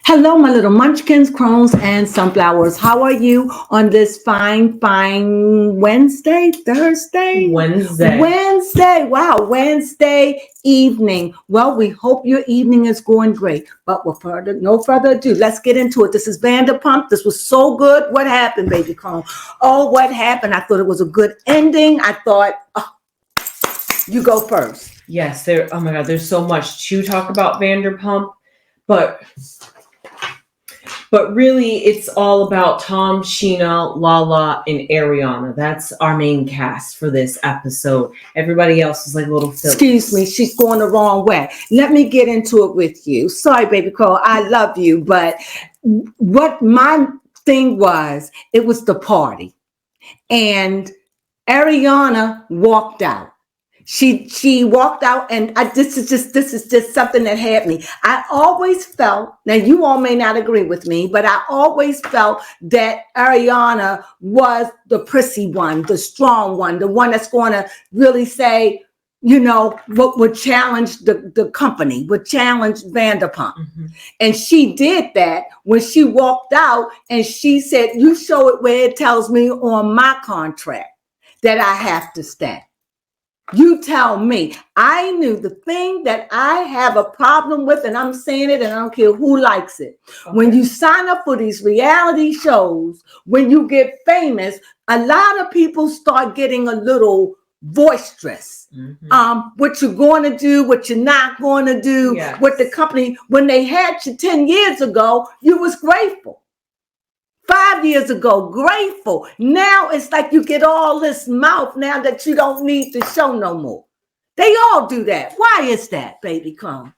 Hello, my little munchkins, crones, and sunflowers. How are you on this fine Wednesday, Thursday? Wednesday. Wow, Wednesday evening. Well, we hope your evening is going great. But no further ado, let's get into it. This is Vanderpump. This was so good. What happened, baby crone? Oh, what happened? I thought it was a good ending. I thought, you go first. Yes, oh my God, there's so much to talk about Vanderpump, but really it's all about Tom, Sheena, Lala, and Ariana. That's our main cast for this episode. Everybody else is like little Phillies. Excuse me, she's going the wrong way. Let me get into it with you. Sorry, baby Cole, I love you, but what my thing was, it was the party. And Ariana walked out. She walked out, and this is just something that had me. I always felt, now you all may not agree with me, but I always felt that Ariana was the prissy one, the strong one, the one that's going to really say, what would challenge the company, would challenge Vanderpump. Mm-hmm. And she did that when she walked out and she said, you show it where it tells me on my contract that I have to stay. You tell me. I knew the thing that I have a problem with, and I'm saying it, and I don't care who likes it. Okay. When you sign up for these reality shows, when you get famous, a lot of people start getting a little boisterous. Mm-hmm. What you're going to do, what you're not going to do, yes. What the company, when they had you 10 years ago, you was grateful. 5 years ago, grateful. Now it's like you get all this mouth now that you don't need to show no more. They all do that. Why is that, baby Crone?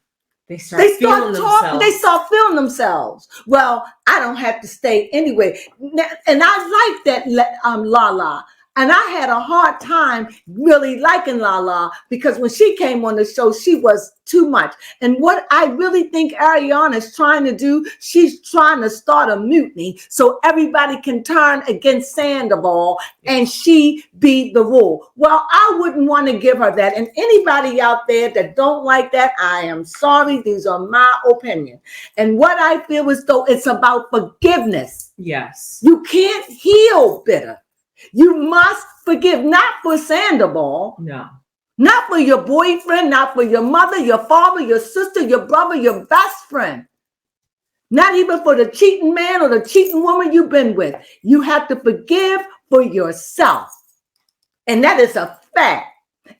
They start feeling themselves. They start feeling themselves. Well, I don't have to stay anyway. And I like that Lala. And I had a hard time really liking Lala because when she came on the show, she was too much. And what I really think Ariana is trying to do, she's trying to start a mutiny so everybody can turn against Sandoval and she be the rule. Well, I wouldn't want to give her that. And anybody out there that don't like that, I am sorry. These are my opinion. And what I feel is though it's about forgiveness. Yes. You can't heal bitter. You must forgive, not for Sandoval. No. Not for your boyfriend, not for your mother, your father, your sister, your brother, your best friend. Not even for the cheating man or the cheating woman you've been with. You have to forgive for yourself. And that is a fact.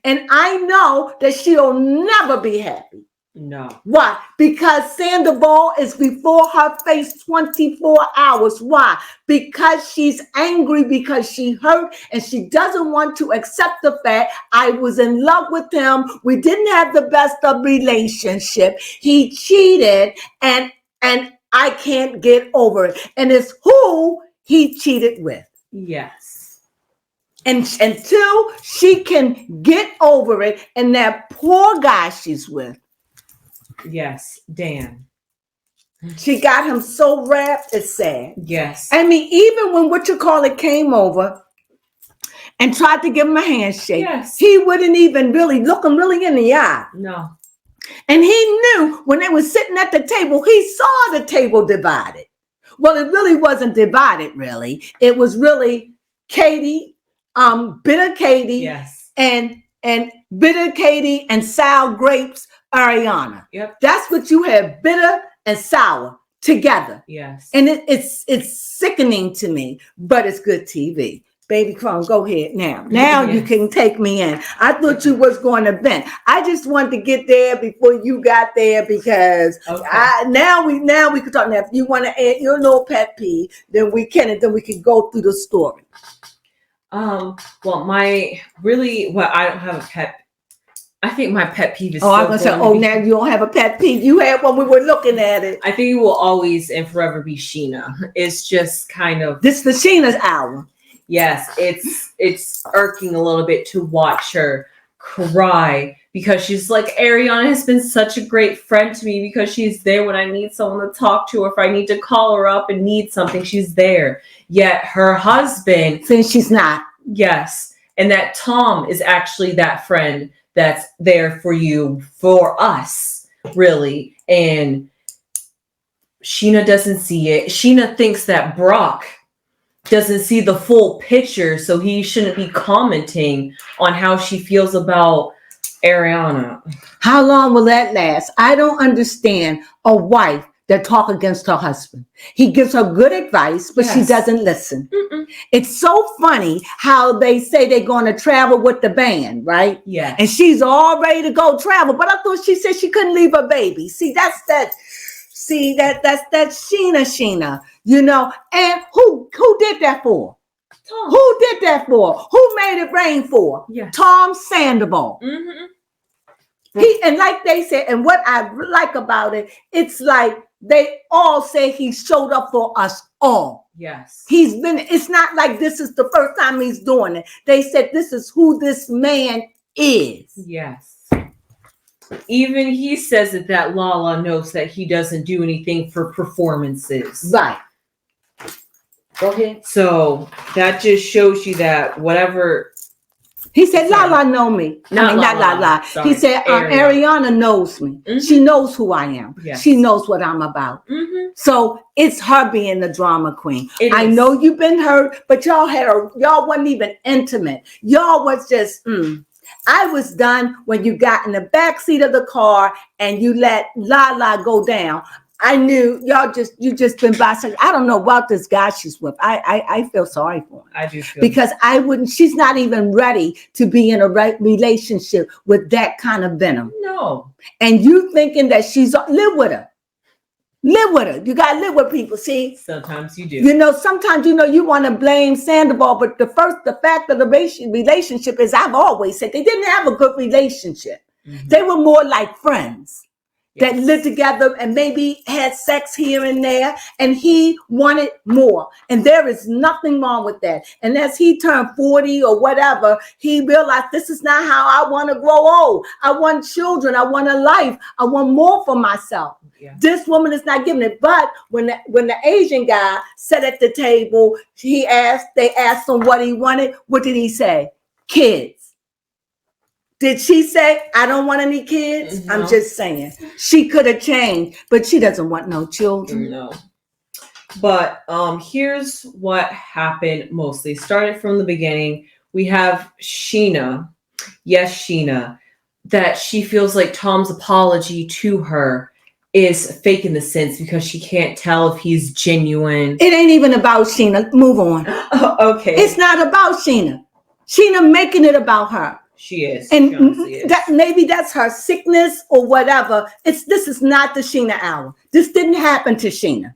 And I know that she'll never be happy. No. Why? Because Sandoval is before her face 24 hours. Why? Because she's angry, because she hurt, and she doesn't want to accept the fact I was in love with him. We didn't have the best of relationship. He cheated, and I can't get over it. And it's who he cheated with. Yes. And until she can get over it, and that poor guy she's with. Yes, Dan. She got him so wrapped, it's sad. Yes. I mean, even when came over and tried to give him a handshake, yes. He wouldn't even really look him really in the eye. No. And he knew when they were sitting at the table, he saw the table divided. Well, it really wasn't divided, really. It was really Katie, bitter Katie, yes. and bitter Katie and sour grapes, Ariana. Yep. That's what you have, bitter and sour together. Yes. And it's sickening to me, but it's good TV. Baby Crone, go ahead now. Now yes. You can take me in. I thought you was going to vent. I just wanted to get there before you got there because okay. Now we can talk. Now, if you want to add your little pet peeve, then we can, and then we can go through the story. Well, I don't have a pet. I think my pet peeve is. Oh, I'm gonna say. Oh, now you don't have a pet peeve. You had when we were looking at it. I think it will always and forever be Sheena. It's just kind of this the Sheena's hour. Yes, it's irking a little bit to watch her cry because she's like, Ariana has been such a great friend to me because she's there when I need someone to talk to, or if I need to call her up and need something, she's there. Yet her husband, since she's not. Yes, and that Tom is actually that friend that's there for you, for us, really. And Sheena doesn't see it. Sheena thinks that Brock doesn't see the full picture, so he shouldn't be commenting on how she feels about Ariana. How long will that last? I don't understand a wife that talk against her husband. He gives her good advice, but she doesn't listen. Mm-mm. It's so funny how they say they're going to travel with the band, right? Yeah. And she's all ready to go travel, but I thought she said she couldn't leave her baby. That's Sheena, you know. And who did that for? Tom. Who did that for? Who made it rain for? Yeah. Tom Sandoval. Mm-hmm. And like they said, and what I like about it, it's like they all say he showed up for us all. Yes. It's not like this is the first time he's doing it. They said this is who this man is. Yes. Even he says that Lala knows that he doesn't do anything for performances. Right. Go ahead. So that just shows you that whatever. He said, Lala know me. Not Lala. Sorry. He said, Ariana knows me. Mm-hmm. She knows who I am. Yes. She knows what I'm about. Mm-hmm. So it's her being the drama queen. I is. know you've been hurt, but y'all wasn't even intimate. Y'all was just, I was done when you got in the back seat of the car and you let Lala go down. I knew you just been by. I don't know about this guy she's with. I feel sorry for him. I do feel because she's not even ready to be in a relationship with that kind of venom. No. And you thinking that live with her. Live with her. You gotta live with people. See, sometimes you do. You know, sometimes you want to blame Sandoval, but the fact of the relationship is, I've always said they didn't have a good relationship. Mm-hmm. They were more like friends. Yes. That lived together and maybe had sex here and there, and he wanted more. And there is nothing wrong with that. And as he turned 40 or whatever, he realized this is not how I want to grow old. I want children. I want a life. I want more for myself. Yeah. This woman is not giving it. But when the Asian guy sat at the table, they asked him what he wanted. What did he say? Kids. Did she say, I don't want any kids? No. I'm just saying. She could have changed, but she doesn't want no children. No. But here's what happened mostly. Started from the beginning. We have Sheena. Yes, Sheena. That she feels like Tom's apology to her is fake in the sense because she can't tell if he's genuine. It ain't even about Sheena. Move on. Okay. It's not about Sheena. Sheena making it about her. She is. And that maybe that's her sickness or whatever. This is not the Sheena hour. This didn't happen to Sheena.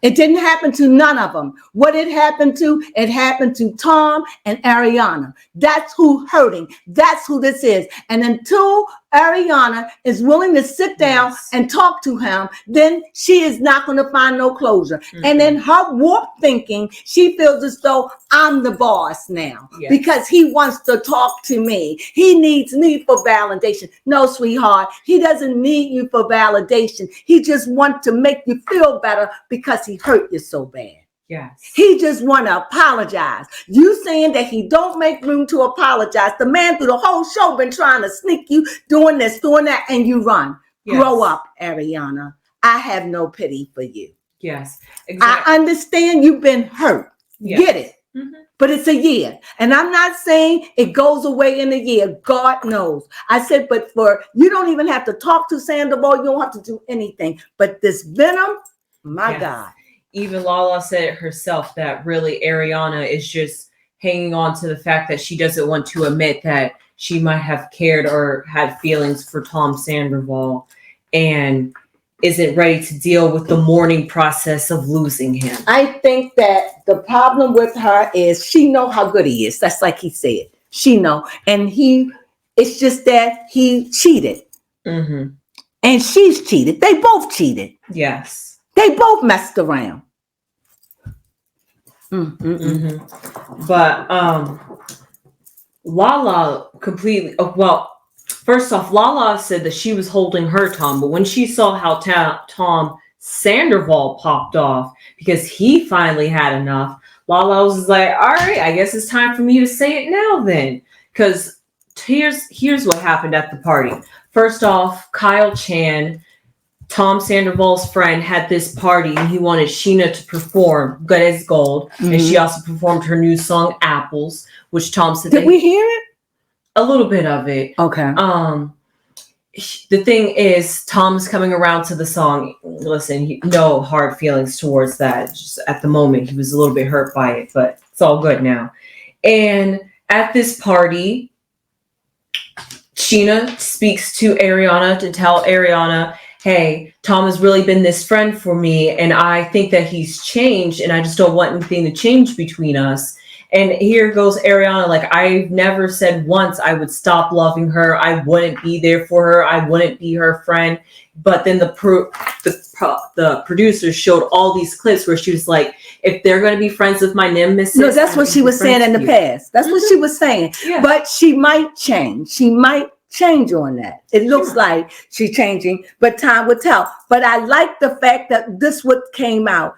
It didn't happen to none of them. What it happened to Tom and Ariana. That's who hurting. That's who this is. And until Ariana is willing to sit down and talk to him, then she is not going to find no closure. Mm-hmm. And in her warped thinking, she feels as though I'm the boss now because he wants to talk to me. He needs me for validation. No, sweetheart, he doesn't need you for validation. He just wants to make you feel better because he hurt you so bad. Yes. He just want to apologize. You saying that he don't make room to apologize. The man through the whole show been trying to sneak you, doing this, doing that, and you run. Yes. Grow up, Ariana. I have no pity for you. Yes. Exactly. I understand you've been hurt. Yes. Get it. Mm-hmm. But it's a year. And I'm not saying it goes away in a year. God knows. I said, but you don't even have to talk to Sandoval. You don't have to do anything. But this venom, my God. Even Lala said it herself that really Ariana is just hanging on to the fact that she doesn't want to admit that she might have cared or had feelings for Tom Sandoval and isn't ready to deal with the mourning process of losing him. I think that the problem with her is she know how good he is. That's like he said. She know. And it's just that he cheated. Mm-hmm. And she's cheated. They both cheated. Yes. They both messed around. Mm-hmm. But Lala completely. First off, Lala said that she was holding her Tom, but when she saw how Tom Sandoval popped off because he finally had enough, Lala was like, "All right, I guess it's time for me to say it now then." Because here's what happened at the party. First off, Kyle Chan Tom Sandoval's friend had this party and he wanted Sheena to perform Good as Gold. And she also performed her new song Apples, which Tom said Did we hear it? A little bit of it. Okay. The thing is, Tom's coming around to the song. Listen, no hard feelings towards that. Just at the moment, he was a little bit hurt by it, but it's all good now. And at this party, Sheena speaks to Ariana to tell Ariana, hey, Tom has really been this friend for me, and I think that he's changed, and I just don't want anything to change between us. And here goes Ariana, like, I've never said once I would stop loving her. I wouldn't be there for her. I wouldn't be her friend. But then the producers showed all these clips where she was like, if they're going to be friends with my nemesis. No, that's what she was saying in the past. That's what she was saying. Yeah. But she might change. She might change on that. It looks like she's changing, but time will tell. But I like the fact that this what came out.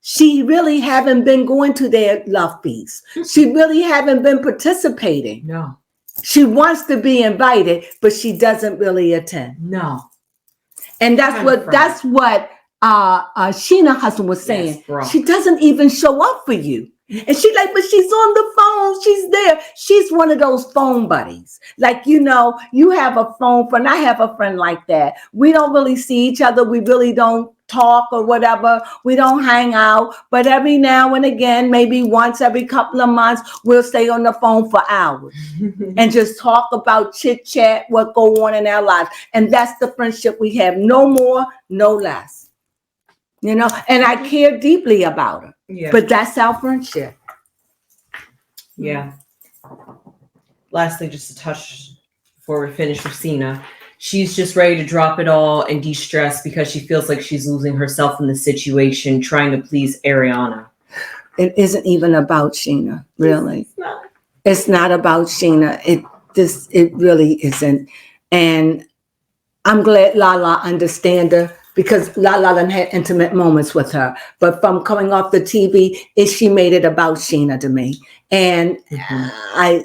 She really haven't been going to their love feast. She really haven't been participating. No. She wants to be invited, but she doesn't really attend. No. And that's what Sheena husband was saying. Yes, she doesn't even show up for you. And she's like, but she's on the phone. She's there. She's one of those phone buddies. Like, you know, you have a phone friend. I have a friend like that. We don't really see each other. We really don't talk or whatever. We don't hang out. But every now and again, maybe once every couple of months, we'll stay on the phone for hours and just talk about chit chat, what go on in our lives. And that's the friendship we have. No more, no less. You know, and I care deeply about her. Yeah. But that's our friendship. Yeah. Lastly, just a touch before we finish with Cena. She's just ready to drop it all and de-stress because she feels like she's losing herself in the situation, trying to please Ariana. It isn't even about Sheena, really. It's not about Sheena. It really isn't. And I'm glad Lala understands her, because Lala done had intimate moments with her. But from coming off the TV, she made it about Sheena to me. And I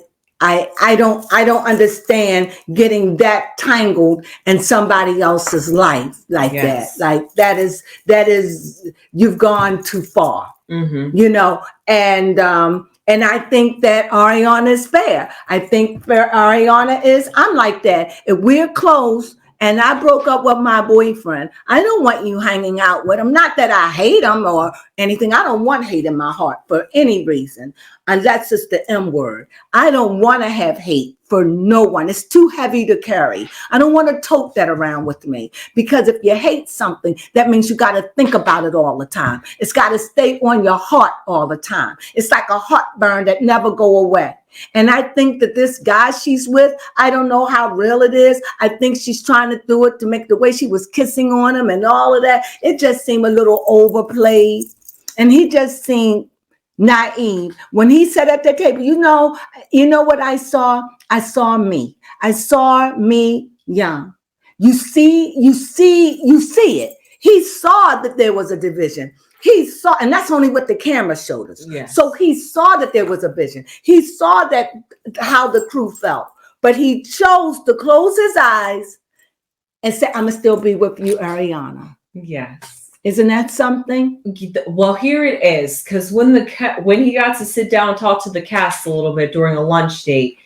don't understand getting that tangled in somebody else's life like that. Like that is you've gone too far. You know, and I think that Ariana is fair. I think Ariana is, I'm like that. If we're close, and I broke up with my boyfriend, I don't want you hanging out with him. Not that I hate him or anything. I don't want hate in my heart for any reason. And that's just the M word. I don't want to have hate for no one. It's too heavy to carry. I don't want to tote that around with me, because if you hate something, that means you got to think about it all the time. It's got to stay on your heart all the time. It's like a heartburn that never go away. And I think that this guy she's with, I don't know how real it is. I think she's trying to do it to make the way she was kissing on him and all of that. It just seemed a little overplayed. And he just seemed naive. When he sat at the table, you know what I saw? I saw me. I saw me young. You see it. He saw that there was a division. He saw, and that's only what the camera showed us. Yes. So he saw that there was a vision. He saw that how the crew felt, but he chose to close his eyes and say, "I'm gonna still be with you, Ariana." Yes. Isn't that something? Well, here it is, because when he got to sit down and talk to the cast a little bit during a lunch date,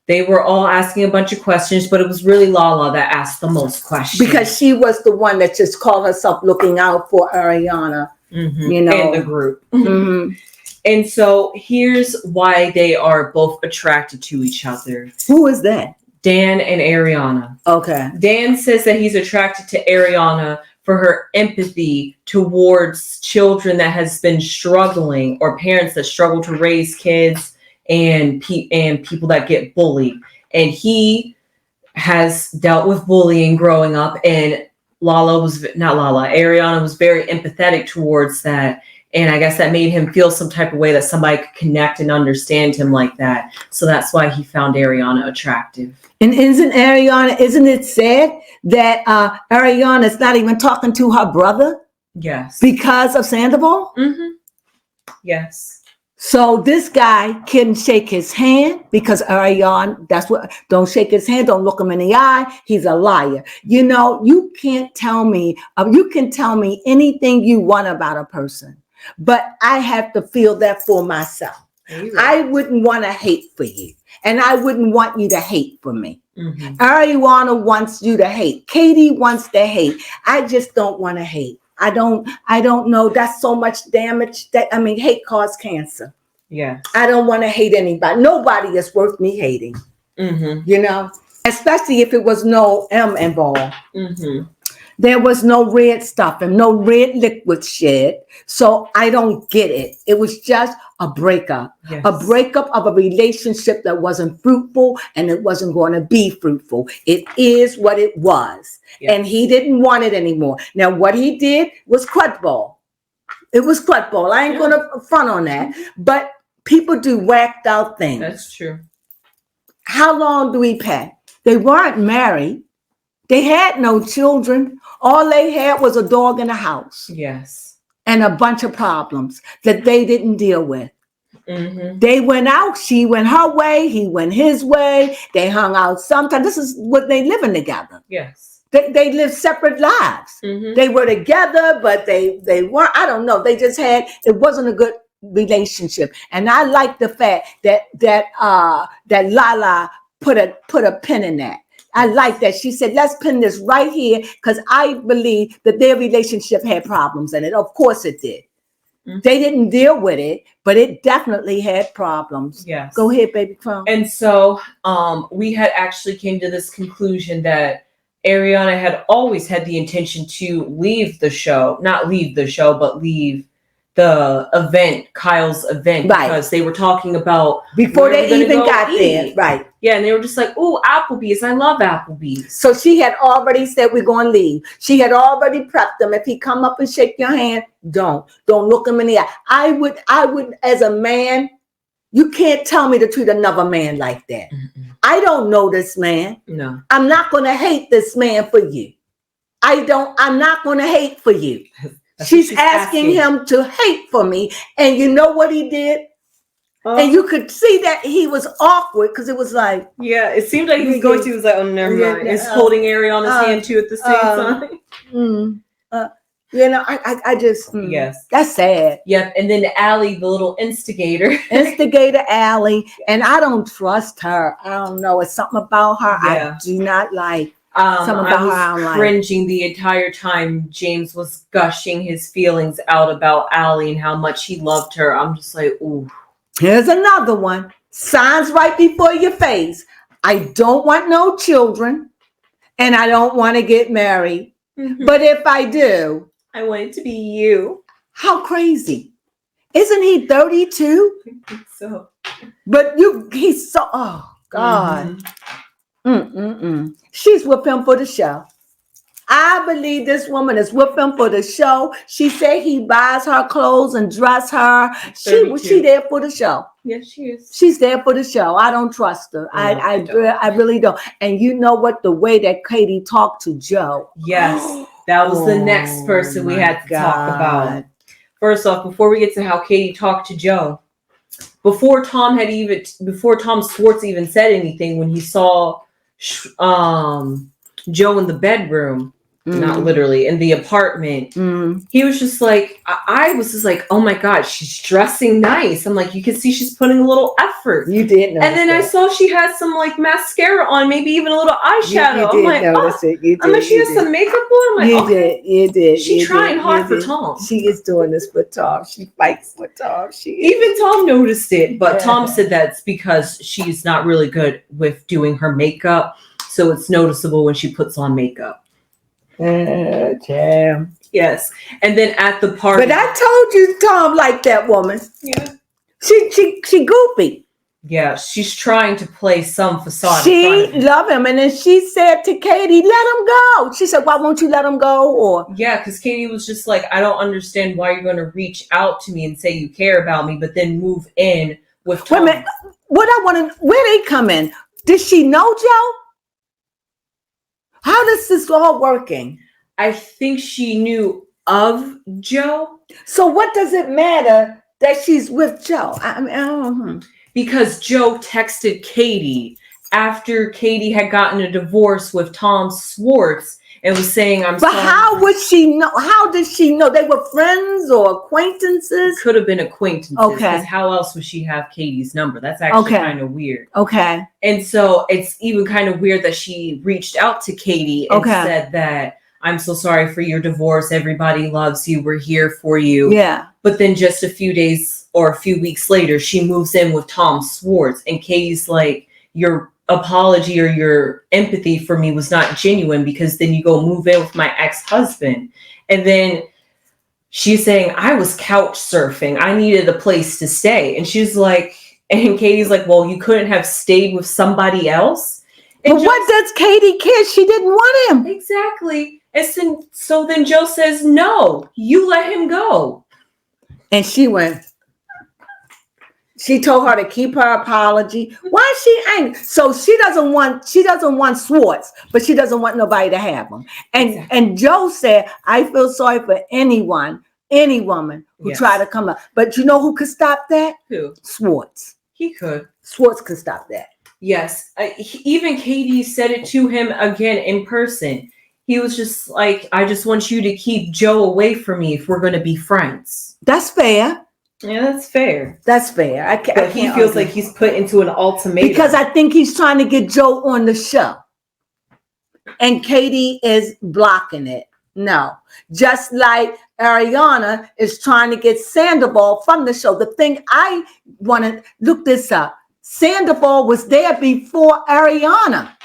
they were all asking a bunch of questions, but it was really Lala that asked the most questions. Because she was the one that just called herself looking out for Ariana, you know. And the group. And so here's why they are both attracted to each other. Who is that? Dan and Ariana. Okay. Dan says that he's attracted to Ariana for her empathy towards children that has been struggling, or parents that struggle to raise kids, and people that get bullied. And he has dealt with bullying growing up, and Ariana was very empathetic towards that. And I guess that made him feel some type of way that somebody could connect and understand him like that. So that's why he found Ariana attractive. And isn't it sad that Ariana is not even talking to her brother? Yes. Because of Sandoval? Yes. So this guy can shake his hand because Ariana, that's what, don't shake his hand, don't look him in the eye. He's a liar. You know, you can't tell me, you can tell me anything you want about a person, but I have to feel that for myself. I wouldn't want to hate for you, and I wouldn't want you to hate for me. Mm-hmm. Ariana wants you to hate. Katie wants to hate. I just don't want to hate. I don't know. That's so much damage hate causes cancer. Yeah. I don't want to hate anybody. Nobody is worth me hating. Mm-hmm. You know, especially if it was no M involved. Mm-hmm. There was no red stuff and no red liquid shed. So I don't get it. It was just a breakup. Yes. A breakup of a relationship that wasn't fruitful, and it wasn't going to be fruitful. It is what it was. Yes. And he didn't want it anymore. Now, what he did was crudball. It was crudball. I ain't going to front on that. But people do whacked out things. That's true. How long do we pay? They weren't married. They had no children. All they had was a dog in the house. Yes. And a bunch of problems that they didn't deal with. Mm-hmm. They went out. She went her way. He went his way. They hung out sometimes. This is what they living together. Yes. They lived separate lives. Mm-hmm. They were together, but they weren't. I don't know. They just had, it wasn't a good relationship. And I like the fact that Lala put a pin in that. I like that. She said, let's pin this right here, because I believe that their relationship had problems in it. Of course it did. Mm-hmm. They didn't deal with it, but it definitely had problems. Yes. Go ahead, baby Crone. And so we had actually came to this conclusion that Ariana had always had the intention to leave the show, not leave the show, but leave the event, Kyle's event, right, because they were talking about before they even got there. Right. Yeah, and they were just like, "Oh, Applebee's! I love Applebee's." So she had already said we're going to leave. She had already prepped them. If he come up and shake your hand, don't look him in the eye. I would, as a man, you can't tell me to treat another man like that. Mm-mm. I don't know this man. No, I'm not going to hate this man for you. I'm not going to hate for you. She's asking him to hate for me. And you know what he did? And you could see that he was awkward, because it was like... Yeah, it seemed like he was going to. He was like, oh, never mind. He's holding Ariana's hand, too, at the same time. You know, I just... Yes. That's sad. Yep. And then Allie, the little instigator. Instigator Allie. And I don't trust her. I don't know. It's something about her I do not like. I was cringing the entire time James was gushing his feelings out about Allie and how much he loved her. I'm just like, ooh. Here's another one. Signs right before your face. I don't want no children, and I don't want to get married. Mm-hmm. But if I do, I want it to be you. How crazy. Isn't he 32? I think so. But he's so, oh, God. Mm-hmm. She's with him for the show. I believe this woman is with him for the show. She said he buys her clothes and dress her. She there for the show. Yes, she is. She's there for the show. I don't trust her. I really don't. And you know what? The way that Katie talked to Joe. Yes, that was the next person we had to talk about. First off, before we get to how Katie talked to Joe, before Tom Schwartz even said anything, when he saw Joe in the bedroom, not literally, in the apartment, he was just like, I was just like, oh my God, she's dressing nice. I'm like, you can see she's putting a little effort. You did notice. And then I saw she had some like mascara on, maybe even a little eyeshadow. You did notice it. You did. I'm like, she has some makeup on. I'm like, you did. She's trying hard for Tom. She is doing this for Tom. She fights for Tom. Even Tom noticed it, but Tom said that's because she's not really good with doing her makeup. So it's noticeable when she puts on makeup. Damn. Yes. And then at the party. But I told you Tom liked that woman. Yeah. She goofy. Yeah. She's trying to play some facade. She loved him. And then she said to Katie, let him go. She said, why won't you let him go? Or yeah, because Katie was just like, I don't understand why you're going to reach out to me and say you care about me, but then move in with Tom. Wait a minute. Where they come in? Did she know Joe? How does this all working? I think she knew of Joe. So what does it matter that she's with Joe? I mean, I don't know. Because Joe texted Katie after Katie had gotten a divorce with Tom Schwartz and was saying, I'm sorry. But how would she know? How did she know? They were friends or acquaintances? Could have been acquaintances. Okay. Because how else would she have Katie's number? That's actually kind of weird. Okay. And so it's even kind of weird that she reached out to Katie and said that, I'm so sorry for your divorce. Everybody loves you. We're here for you. Yeah. But then just a few days or a few weeks later, she moves in with Tom Schwartz. And Katie's like, your apology or your empathy for me was not genuine, because then you go move in with my ex-husband. And then she's saying, I was couch surfing. I needed a place to stay. And she's like, and Katie's like, well, you couldn't have stayed with somebody else. And but what does Katie care? She didn't want him. Exactly. And so then Joe says, no, you let him go. And she went. She told her to keep her apology. Why is she angry? So she doesn't want Schwartz, but she doesn't want nobody to have him. And Joe said, I feel sorry for any woman who tried to come up. But you know who could stop that? Who? Schwartz. He could. Schwartz could stop that. Yes. Even Katie said it to him again in person. He was just like, I just want you to keep Joe away from me if we're going to be friends. That's fair. Yeah, that's fair. That's fair. But he feels like he's put into an ultimatum. Because I think he's trying to get Joe on the show. And Katie is blocking it. No. Just like Ariana is trying to get Sandoval from the show. The thing I want to look this up. Sandoval was there before Ariana.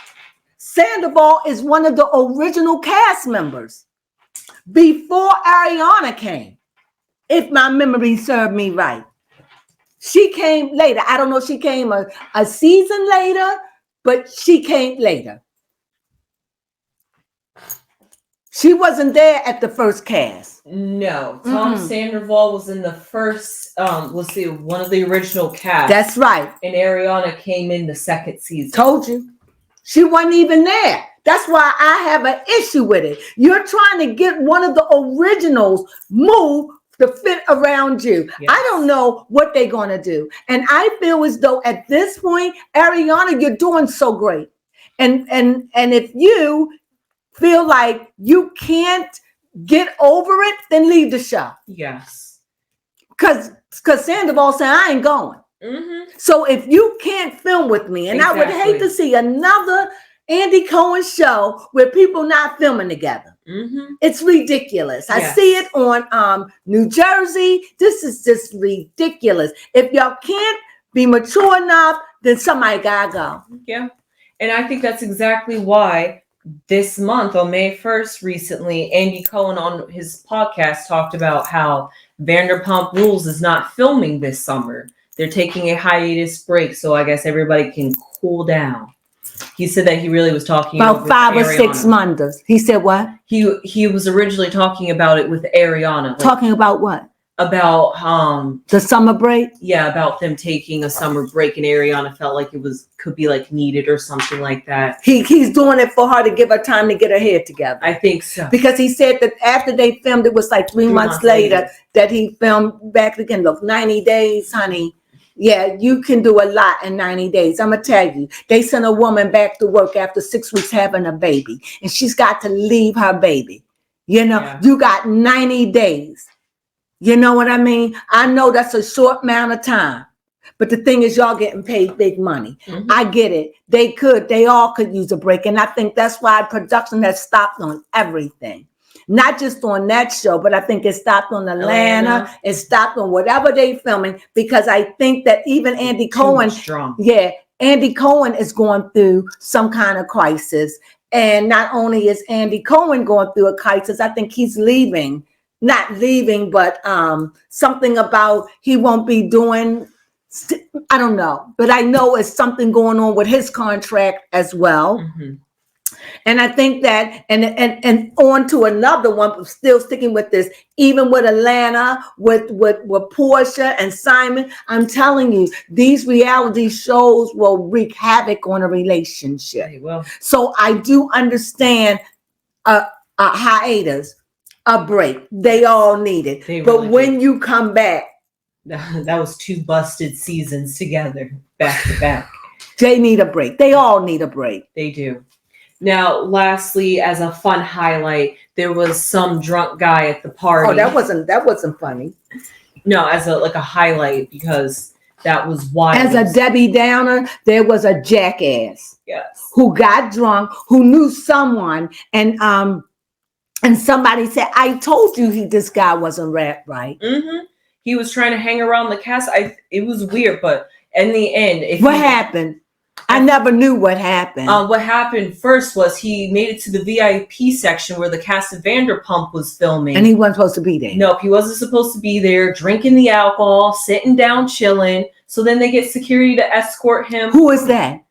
Sandoval is one of the original cast members before Ariana came. If my memory served me right. She came later. I don't know if she came a season later, but she came later. She wasn't there at the first cast. No. Tom Sandoval was in the first, one of the original cast. That's right. And Ariana came in the second season. Told you. She wasn't even there. That's why I have an issue with it. You're trying to get one of the originals moved to fit around you. Yes. I don't know what they're going to do. And I feel as though at this point, Ariana, you're doing so great. And if you feel like you can't get over it, then leave the show. Yes. Because Sandoval said, I ain't going. Mm-hmm. So if you can't film with me, and exactly. I would hate to see another Andy Cohen show where people not filming together. Mm-hmm. It's ridiculous. Yes. I see it on New Jersey. This is just ridiculous. If y'all can't be mature enough, then somebody gotta go. Yeah. And I think that's exactly why this month on May 1st, recently, Andy Cohen on his podcast talked about how Vanderpump Rules is not filming this summer. They're taking a hiatus break, so I guess everybody can cool down. He said that he really was talking about 5 or 6 months. He said what? He was originally talking about it with Ariana. Like, talking about what? About the summer break? Yeah, about them taking a summer break, and Ariana felt like it could be like needed or something like that. He's doing it for her to give her time to get her head together. I think so. Because he said that after they filmed, it was like 3 months later that he filmed back again. Look, 90 days, honey. Yeah, you can do a lot in 90 days. I'm going to tell you, they sent a woman back to work after 6 weeks having a baby, and she's got to leave her baby. You know, You got 90 days. You know what I mean? I know that's a short amount of time, but the thing is, y'all getting paid big money. Mm-hmm. I get it. They all could use a break. And I think that's why production has stopped on everything. Not just on that show, but I think it stopped on Atlanta. It stopped on whatever they filming, because I think that even Andy Cohen, Andy Cohen is going through some kind of crisis. And not only is Andy Cohen going through a crisis, I think he's leaving. Not leaving, but something about he won't be doing. I don't know, but I know it's something going on with his contract as well. Mm-hmm. And I think that, and on to another one, still sticking with this, even with Atlanta, with Portia and Simon, I'm telling you, these reality shows will wreak havoc on a relationship. They will. So I do understand a hiatus, a break. They all need it. But when you come back, That was 2 busted seasons together, back to back. They need a break. They all need a break. They do. Now, lastly, as a fun highlight, there was some drunk guy at the party. Oh, that wasn't funny. No, as a highlight, because that was wild. As a Debbie Downer, there was a jackass. Yes. Who got drunk, who knew someone, and somebody said, "I told you this guy wasn't right." Mm-hmm. He was trying to hang around the cast. It was weird, but in the end, what happened? I never knew what happened. What happened first was he made it to the VIP section where the cast of Vanderpump was filming. And he wasn't supposed to be there. Nope, he wasn't supposed to be there, drinking the alcohol, sitting down, chilling. So then they get security to escort him. Who is that?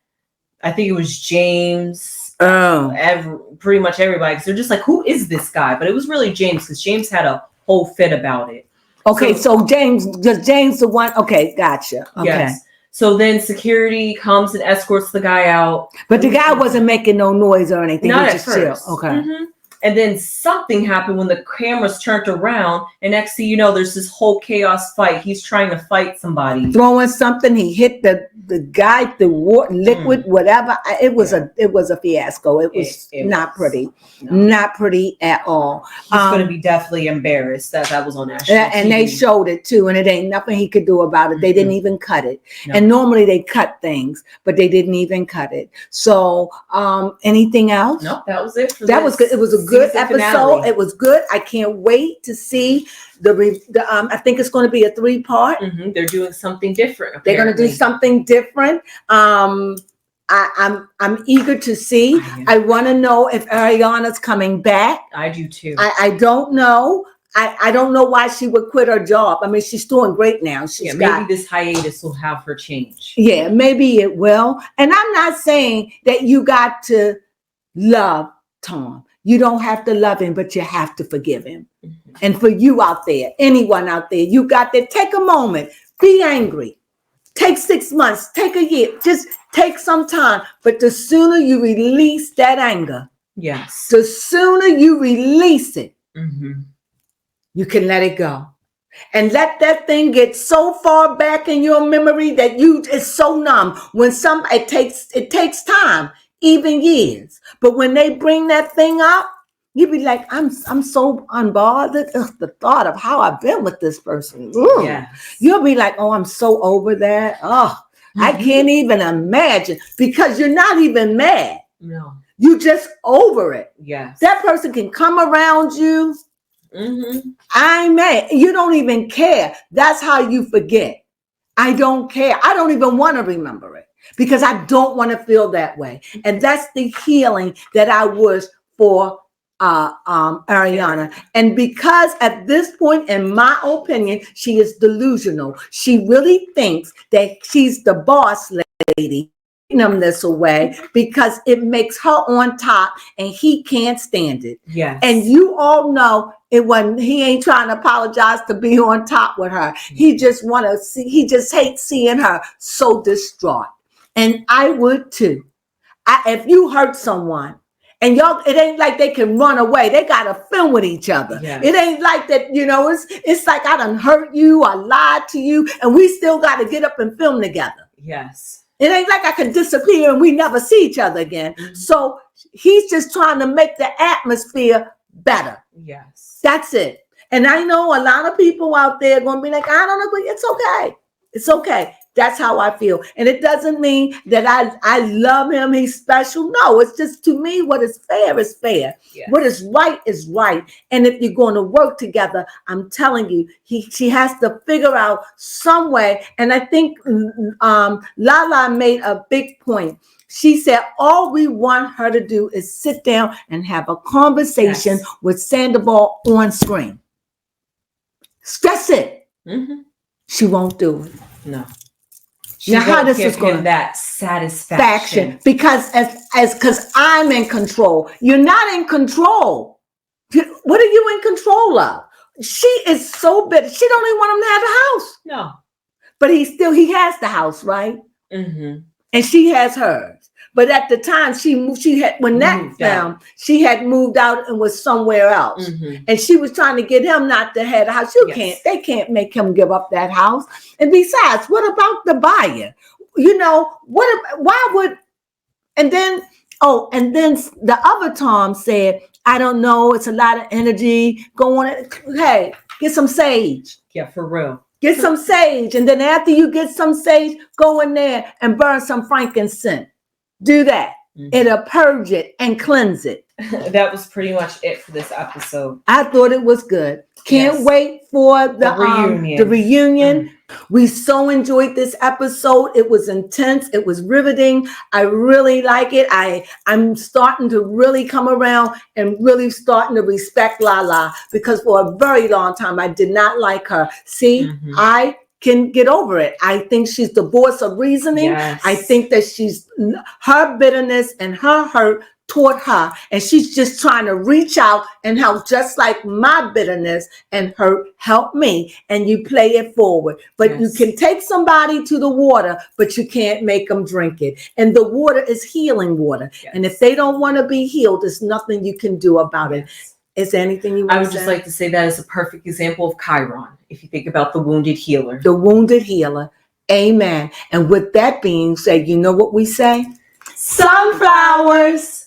I think it was James. Oh. Pretty much everybody. Because they're just like, who is this guy? But it was really James, because James had a whole fit about it. Okay, so James the one. Okay, gotcha. Okay. Yes. So then security comes and escorts the guy out. But the guy wasn't making no noise or anything. Not he at just first. Chill. Okay. Mm-hmm. And then something happened when the cameras turned around, and next thing you know, there's this whole chaos fight. He's trying to fight somebody. Throwing something, he hit the guy, the water, liquid, whatever. It was a fiasco. It was not pretty. No. Not pretty at all. He's going to be definitely embarrassed that was on national TV. And they showed it too, and it ain't nothing he could do about it. They didn't even cut it. No. And normally they cut things, but they didn't even cut it. So anything else? No, that was it. That was good. It was a good episode. Finale. It was good. I can't wait to see the I think it's going to be a 3-part. Mm-hmm. They're doing something different. Apparently. They're going to do something different. I'm eager to see. I want to know if Ariana's coming back. I do too. I don't know. I don't know why she would quit her job. I mean, she's doing great now. Maybe this hiatus will have her change. Yeah, maybe it will. And I'm not saying that you got to love Tom. You don't have to love him, but you have to forgive him. Mm-hmm. And for you out there, anyone out there, you got to take a moment, be angry. Take 6 months, take a year, just take some time. But the sooner you release that anger, yes, the sooner you release it, mm-hmm. you can let it go. And let that thing get so far back in your memory that it's so numb. When it takes time, even years. But when they bring that thing up, you be like, I'm so unbothered. Ugh, the thought of how I've been with this person. Yes. You'll be like, oh, I'm so over that. Oh, mm-hmm. I can't even imagine, because you're not even mad. No. You just over it. Yes. That person can come around you. Mm-hmm. I'm mad. You don't even care. That's how you forget. I don't care. I don't even want to remember it, because I don't want to feel that way. And that's the healing that I wish for Ariana. And because at this point, in my opinion, she is delusional. She really thinks that she's the boss lady, him this away because it makes her on top and he can't stand it. Yes. And you all know he ain't trying to apologize to be on top with her. He just hates seeing her so distraught. And I would too. If you hurt someone, and y'all, it ain't like they can run away. They got to film with each other. Yes. It ain't like that, it's like I done hurt you, I lied to you, and we still got to get up and film together. Yes. It ain't like I can disappear and we never see each other again. Mm-hmm. So he's just trying to make the atmosphere better. Yes. That's it. And I know a lot of people out there are going to be like, I don't agree. It's okay. It's okay. That's how I feel. And it doesn't mean that I love him. He's special. No, it's just, to me, what is fair is fair. Yes. What is right. And if you're going to work together, I'm telling you, she has to figure out some way. And I think Lala made a big point. She said, all we want her to do is sit down and have a conversation with Sandoval on screen. That's it. Mm-hmm. She won't do it. No. Now, how this is going that satisfaction? Because because I'm in control. You're not in control. What are you in control of? She is so bitter. She don't even want him to have a house. No. But he has the house, right? Mm-hmm. And she has hers. But at the time she had when that found, she had moved out and was somewhere else. And she was trying to get him not to have a house. They can't make him give up that house. And besides, what about the buyer? You know, why would, and then the other Tom said, I don't know, it's a lot of energy going. Hey, get some sage. Yeah, for real. Get some sage. And then after you get some sage, go in there and burn some frankincense. Do that. It'll purge it and cleanse it. That was pretty much it for this episode. I thought it was good. Can't wait for the reunion. We so enjoyed this episode. It was intense. It was riveting. I really like it. I'm starting to really come around and really starting to respect Lala, because for a very long time I did not like her. See, I can get over it. I think she's the voice of reasoning. Yes. I think that her bitterness and her hurt toward her, and she's just trying to reach out and help, just like my bitterness and hurt help me, and you play it forward. But you can take somebody to the water, but you can't make them drink it. And the water is healing water. And if they don't want to be healed, there's nothing you can do about it. Is there anything you want to say? I would just like to say that is a perfect example of Chiron, if you think about the wounded healer. The wounded healer. Amen. And with that being said, you know what we say? Sunflowers.